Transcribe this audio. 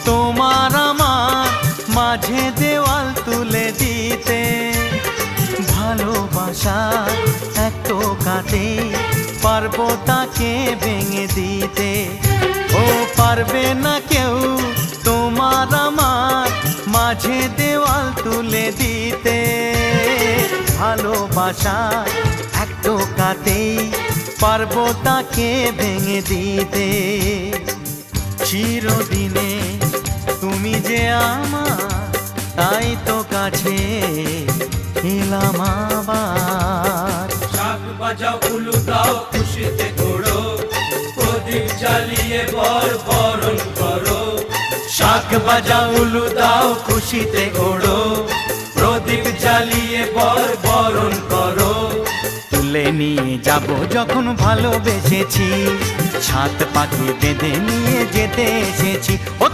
তোমার আমার মাঝে দেওয়াল তুলে দিতে। ভালোবাসা এক টোকাতে পারবো তাকে ভেঙে দিতে। ও পারবে না কেউ তোমার আমার মাঝে দেওয়াল তুলে দিতে। ভালোবাসা এক টোকাতেই পারবো তাকে ভেঙে দিতে। চিরদিনে তুমি যে আমার, তাই তো কাছে এলাম আবার। শাক বাজাও উলু দাও খুশিতে ঘোড়ো, প্রদীপ জ্বালিয়ে বরণ করো। শাক বাজাও উলু দাও খুশিতে ঘোড়ো, প্রদীপ জ্বালিয়ে বরণ করো। তুলে নিয়ে যাব যখন ভালোবেসেছি, ছাদ পাখি বেঁধে নিয়ে যেতে এসেছি। ও